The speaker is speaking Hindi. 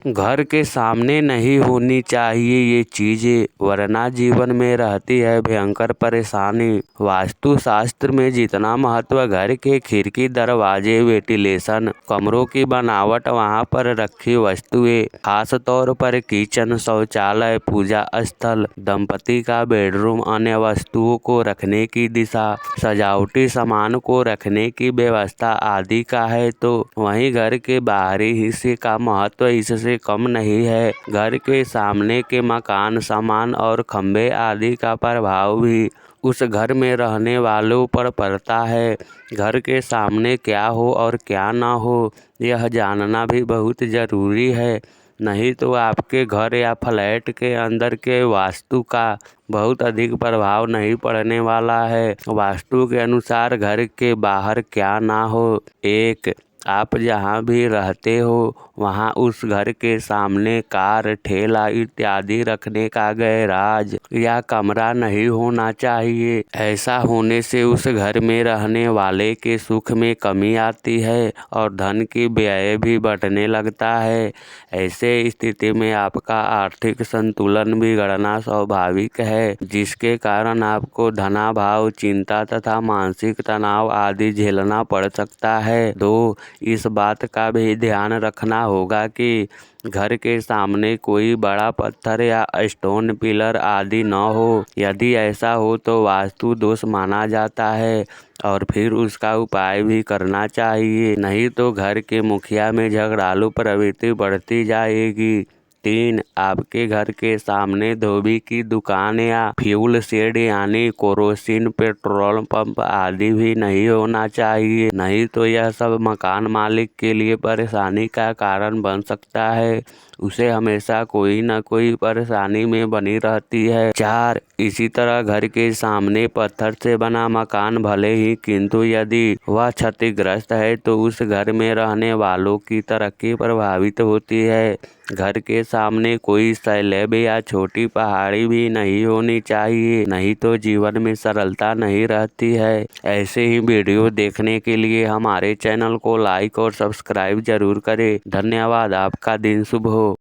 घर के सामने नहीं होनी चाहिए ये चीजें, वरना जीवन में रहती है भयंकर परेशानी। वास्तु शास्त्र में जितना महत्व घर के खिड़की, दरवाजे, वेंटिलेशन, कमरों की बनावट, वहाँ पर रखी वस्तुएं, खास तौर पर किचन, शौचालय, पूजा स्थल, दंपति का बेडरूम, अन्य वस्तुओं को रखने की दिशा, सजावटी सामान को रखने की व्यवस्था आदि का है, तो वहीं घर के बाहरी हिस्से का महत्व इससे कम नहीं है। घर के सामने के मकान, सामान और खंभे आदि का प्रभाव भी उस घर में रहने वालों पर पड़ता है। घर के सामने क्या हो और क्या ना हो, यह जानना भी बहुत जरूरी है, नहीं तो आपके घर या फ्लैट के अंदर के वास्तु का बहुत अधिक प्रभाव नहीं पड़ने वाला है। वास्तु के अनुसार घर के बाहर क्या ना हो। 1. आप जहाँ भी रहते हो वहाँ उस घर के सामने कार, ठेला इत्यादि रखने का गैराज या कमरा नहीं होना चाहिए। ऐसा होने से उस घर में रहने वाले के सुख में कमी आती है और धन की व्यय भी बढ़ने लगता है। ऐसे स्थिति में आपका आर्थिक संतुलन बिगड़ना स्वाभाविक है, जिसके कारण आपको धनाभाव, चिंता तथा मानसिक तनाव आदि झेलना पड़ सकता है। 2. इस बात का भी ध्यान रखना होगा कि घर के सामने कोई बड़ा पत्थर या स्टोन पिलर आदि न हो। यदि ऐसा हो तो वास्तु दोष माना जाता है और फिर उसका उपाय भी करना चाहिए, नहीं तो घर के मुखिया में झगड़ालू प्रवृत्ति बढ़ती जाएगी। 3. आपके घर के सामने धोबी की दुकान या फ्यूल शेड यानी केरोसिन पेट्रोल पंप आदि भी नहीं होना चाहिए, नहीं तो यह सब मकान मालिक के लिए परेशानी का कारण बन सकता है। उसे हमेशा कोई न कोई परेशानी में बनी रहती है। 4. इसी तरह घर के सामने पत्थर से बना मकान भले ही, किंतु यदि वह क्षतिग्रस्त है तो उस घर में रहने वालों की तरक्की प्रभावित होती है। घर के सामने कोई स्लैब या छोटी पहाड़ी भी नहीं होनी चाहिए, नहीं तो जीवन में सरलता नहीं रहती है। ऐसे ही वीडियो देखने के लिए हमारे चैनल को लाइक और सब्सक्राइब जरूर करें। धन्यवाद। आपका दिन शुभ हो।